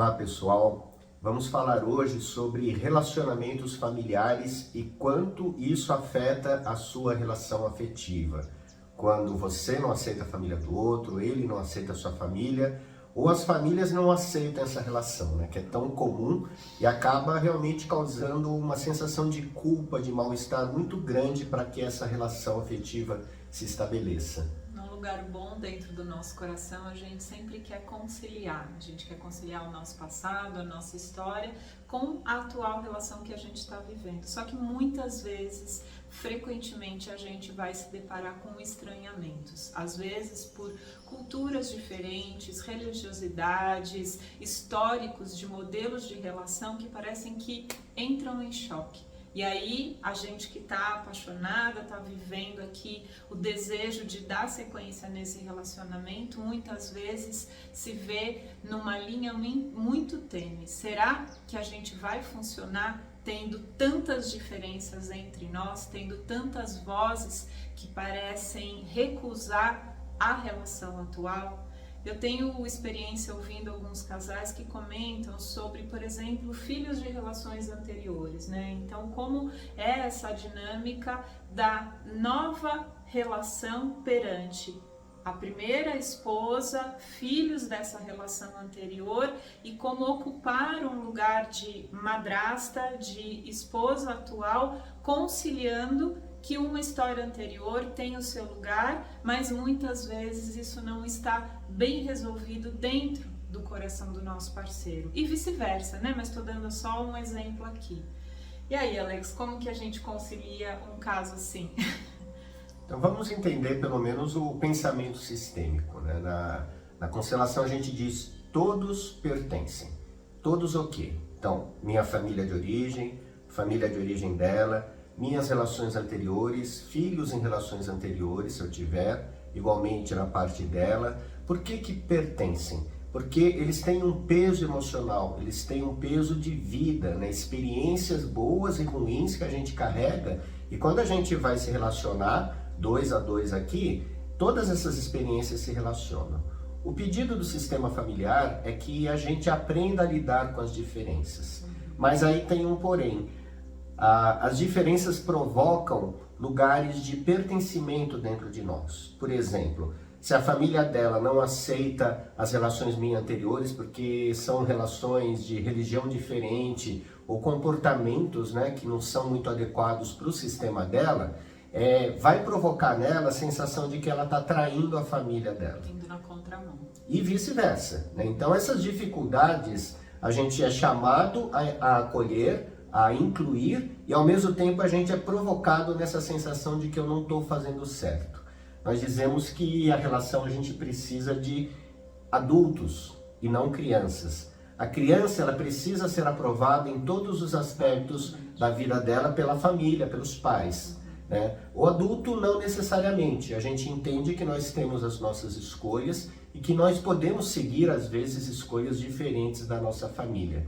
Olá pessoal, vamos falar hoje sobre relacionamentos familiares e quanto isso afeta a sua relação afetiva. Quando você não aceita a família do outro, ele não aceita a sua família, ou as famílias não aceitam essa relação, né, que é tão comum e acaba realmente causando uma sensação de culpa, de mal-estar muito grande para que essa relação afetiva se estabeleça. Num lugar bom dentro do nosso coração, a gente sempre quer conciliar. A gente quer conciliar o nosso passado, a nossa história, com a atual relação que a gente está vivendo. Só que muitas vezes, frequentemente, a gente vai se deparar com estranhamentos. Às vezes por culturas diferentes, religiosidades, históricos de modelos de relação que parecem que entram em choque. E aí, a gente que está apaixonada, está vivendo aqui o desejo de dar sequência nesse relacionamento, muitas vezes se vê numa linha muito tênue. Será que a gente vai funcionar tendo tantas diferenças entre nós, tendo tantas vozes que parecem recusar a relação atual? Eu tenho experiência ouvindo alguns casais que comentam sobre, por exemplo, filhos de relações anteriores, né? Então, como é essa dinâmica da nova relação perante a primeira esposa, filhos dessa relação anterior, e como ocupar um lugar de madrasta, de esposa atual, conciliando que uma história anterior tem o seu lugar, mas muitas vezes isso não está bem resolvido dentro do coração do nosso parceiro. E vice-versa, né? Mas estou dando só um exemplo aqui. E aí, Alex, como que a gente concilia um caso assim? Então vamos entender pelo menos o pensamento sistêmico, né? Na constelação a gente diz todos pertencem. Todos o quê? Então, minha família de origem dela, minhas relações anteriores, filhos em relações anteriores, se eu tiver, igualmente na parte dela. Por que pertencem? Porque eles têm um peso emocional, eles têm um peso de vida, né? Experiências boas e ruins que a gente carrega, e quando a gente vai se relacionar, 2 a 2 aqui, todas essas experiências se relacionam. O pedido do sistema familiar é que a gente aprenda a lidar com as diferenças, mas aí tem um porém. As diferenças provocam lugares de pertencimento dentro de nós. Por exemplo, se a família dela não aceita as relações minhas anteriores porque são relações de religião diferente ou comportamentos, né, que não são muito adequados para o sistema dela, vai provocar nela a sensação de que ela está traindo a família dela. Indo na contramão. E vice-versa, né? Então essas dificuldades a gente é chamado a acolher, a incluir, e ao mesmo tempo a gente é provocado nessa sensação de que eu não estou fazendo certo. Nós dizemos que a relação a gente precisa de adultos e não crianças. A criança ela precisa ser aprovada em todos os aspectos da vida dela pela família, pelos pais, né? O adulto não necessariamente. A gente entende que nós temos as nossas escolhas e que nós podemos seguir às vezes escolhas diferentes da nossa família.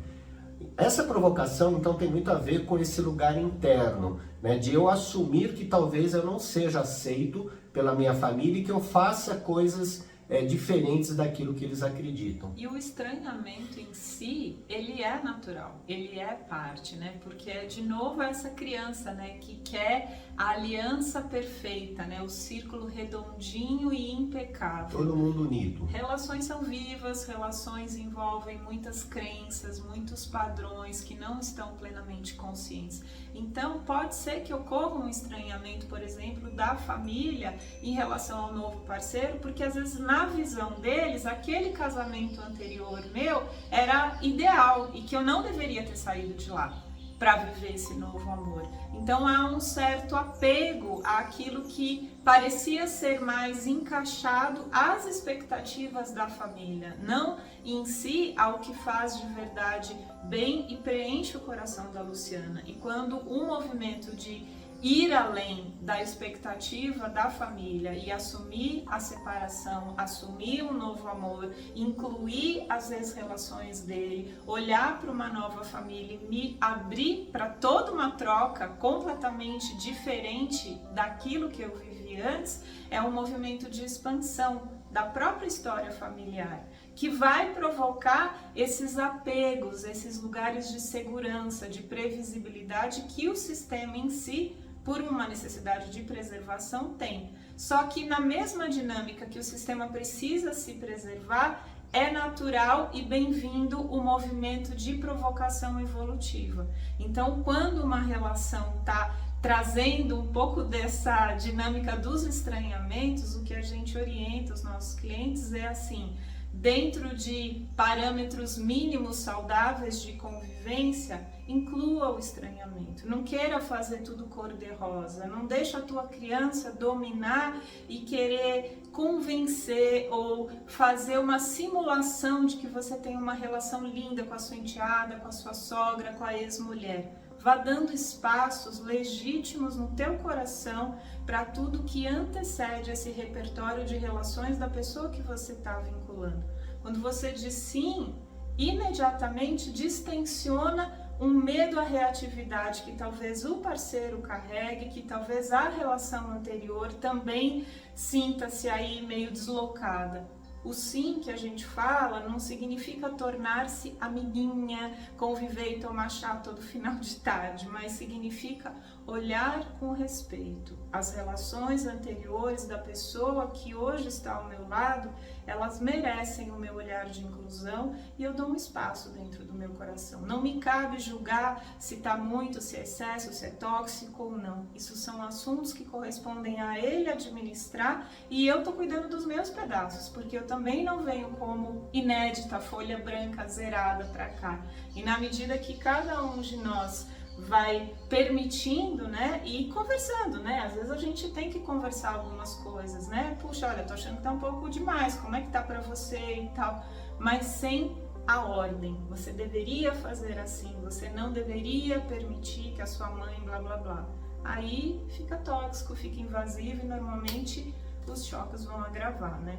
Essa provocação, então, tem muito a ver com esse lugar interno, né, de eu assumir que talvez eu não seja aceito pela minha família e que eu faça coisas diferentes daquilo que eles acreditam. E o estranhamento em si, ele é natural, ele é parte, né? Porque é de novo essa criança, né, que quer a aliança perfeita, né, o círculo redondinho e impecável. Todo mundo unido. Relações são vivas, relações envolvem muitas crenças, muitos padrões que não estão plenamente conscientes. Então, pode ser que ocorra um estranhamento, por exemplo, da família em relação ao novo parceiro, porque às vezes na visão deles, aquele casamento anterior meu era ideal e que eu não deveria ter saído de lá para viver esse novo amor. Então há um certo apego àquilo que parecia ser mais encaixado às expectativas da família, não em si ao que faz de verdade bem e preenche o coração da Luciana. E quando um movimento de ir além da expectativa da família e assumir a separação, assumir um novo amor, incluir as ex-relações dele, olhar para uma nova família e me abrir para toda uma troca completamente diferente daquilo que eu vivi antes, é um movimento de expansão da própria história familiar. que vai provocar esses apegos, esses lugares de segurança, de previsibilidade que o sistema em si, por uma necessidade de preservação, tem. Só que na mesma dinâmica que o sistema precisa se preservar, é natural e bem-vindo o movimento de provocação evolutiva. Então, quando uma relação está trazendo um pouco dessa dinâmica dos estranhamentos, o que a gente orienta os nossos clientes é assim: dentro de parâmetros mínimos saudáveis de convivência, inclua o estranhamento. Não queira fazer tudo cor-de-rosa. Não deixa a tua criança dominar e querer convencer ou fazer uma simulação de que você tem uma relação linda com a sua enteada, com a sua sogra, com a ex-mulher. Vá dando espaços legítimos no teu coração para tudo que antecede esse repertório de relações da pessoa que você está vinculando. Quando você diz sim, imediatamente distensiona um medo à reatividade que talvez o parceiro carregue, que talvez a relação anterior também sinta-se aí meio deslocada. O sim que a gente fala não significa tornar-se amiguinha, conviver e tomar chá todo final de tarde, mas significa olhar com respeito. As relações anteriores da pessoa que hoje está ao meu lado, elas merecem o meu olhar de inclusão e eu dou um espaço dentro do meu coração. Não me cabe julgar se está muito, se é excesso, se é tóxico ou não. Isso são assuntos que correspondem a ele administrar e eu estou cuidando dos meus pedaços, porque eu também não venho como inédita, folha branca zerada para cá. E na medida que cada um de nós vai permitindo, né, e conversando, né, às vezes a gente tem que conversar algumas coisas, né, puxa, olha, tô achando que tá um pouco demais, como é que tá pra você e tal, mas sem a ordem, você deveria fazer assim, você não deveria permitir que a sua mãe blá blá blá, aí fica tóxico, fica invasivo e normalmente os choques vão agravar, né.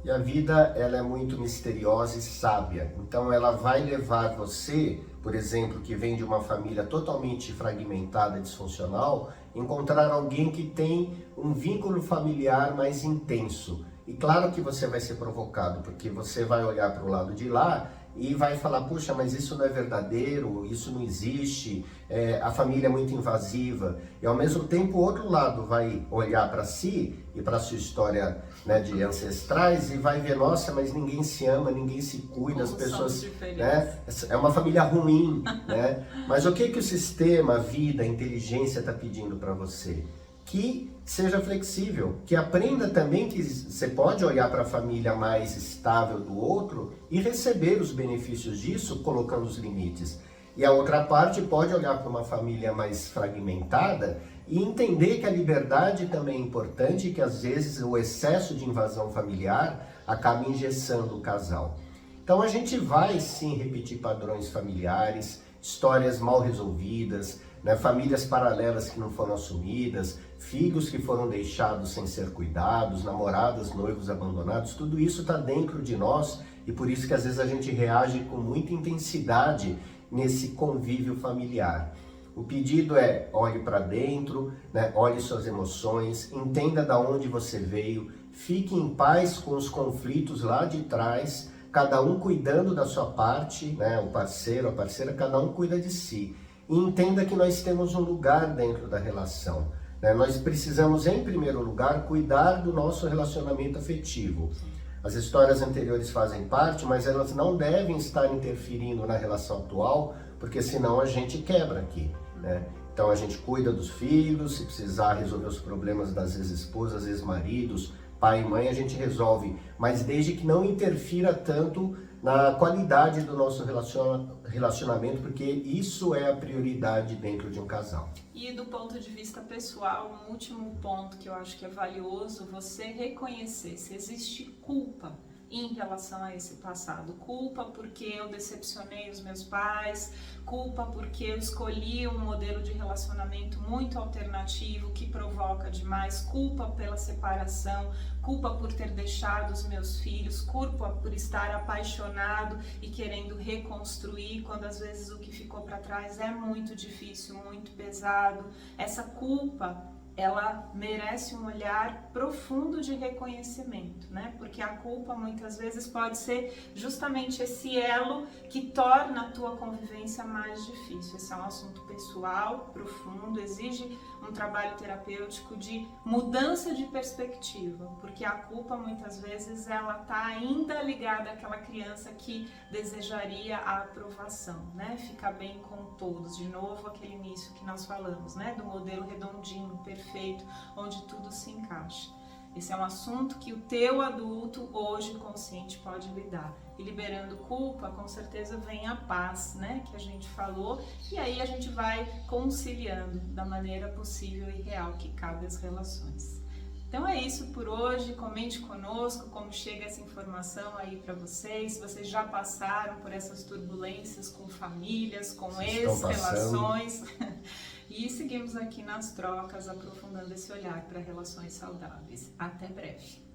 E a vida, ela é muito misteriosa e sábia, então ela vai levar você, por exemplo, que vem de uma família totalmente fragmentada, disfuncional, encontrar alguém que tem um vínculo familiar mais intenso. E claro que você vai ser provocado, porque você vai olhar para o lado de lá e vai falar, puxa, mas isso não é verdadeiro, isso não existe, a família é muito invasiva. E ao mesmo tempo o outro lado vai olhar para si e para a sua história, né, de ancestrais e vai ver, nossa, mas ninguém se ama, ninguém se cuida, as pessoas, né, é uma família ruim, né? Mas o que que o sistema, a vida, a inteligência está pedindo para você? Que seja flexível, que aprenda também que você pode olhar para a família mais estável do outro e receber os benefícios disso, colocando os limites. E a outra parte pode olhar para uma família mais fragmentada e entender que a liberdade também é importante e que às vezes o excesso de invasão familiar acaba engessando o casal. Então a gente vai sim repetir padrões familiares, histórias mal resolvidas, né, famílias paralelas que não foram assumidas, filhos que foram deixados sem ser cuidados, namoradas, noivos abandonados, tudo isso está dentro de nós e por isso que às vezes a gente reage com muita intensidade nesse convívio familiar. O pedido é olhe para dentro, né, olhe suas emoções, entenda de onde você veio, fique em paz com os conflitos lá de trás, cada um cuidando da sua parte, né, o parceiro, a parceira, cada um cuida de si. E entenda que nós temos um lugar dentro da relação. Né? Nós precisamos, em primeiro lugar, cuidar do nosso relacionamento afetivo. As histórias anteriores fazem parte, mas elas não devem estar interferindo na relação atual, porque senão a gente quebra aqui. Né? Então a gente cuida dos filhos, se precisar resolver os problemas das ex-esposas, ex-maridos, pai e mãe, a gente resolve, mas desde que não interfira tanto na qualidade do nosso relacionamento, porque isso é a prioridade dentro de um casal. E do ponto de vista pessoal, um último ponto que eu acho que é valioso, você reconhecer se existe culpa em relação a esse passado. Culpa porque eu decepcionei os meus pais, culpa porque eu escolhi um modelo de relacionamento muito alternativo que provoca demais, culpa pela separação, culpa por ter deixado os meus filhos, culpa por estar apaixonado e querendo reconstruir, quando às vezes o que ficou para trás é muito difícil, muito pesado. Essa culpa ela merece um olhar profundo de reconhecimento, né? Porque a culpa muitas vezes pode ser justamente esse elo que torna a tua convivência mais difícil. Esse é um assunto pessoal, profundo, exige um trabalho terapêutico de mudança de perspectiva, porque a culpa muitas vezes ela está ainda ligada àquela criança que desejaria a aprovação, né? Ficar bem com todos, de novo aquele início que nós falamos, né? Do modelo redondinho, perfeito, onde tudo se encaixa. Esse é um assunto que o teu adulto hoje consciente pode lidar. E liberando culpa, com certeza vem a paz, né, que a gente falou, e aí a gente vai conciliando da maneira possível e real que cabe às relações. Então é isso por hoje, comente conosco como chega essa informação aí para vocês, se vocês já passaram por essas turbulências com famílias, com ex-relações. E seguimos aqui nas trocas, aprofundando esse olhar para relações saudáveis. Até breve!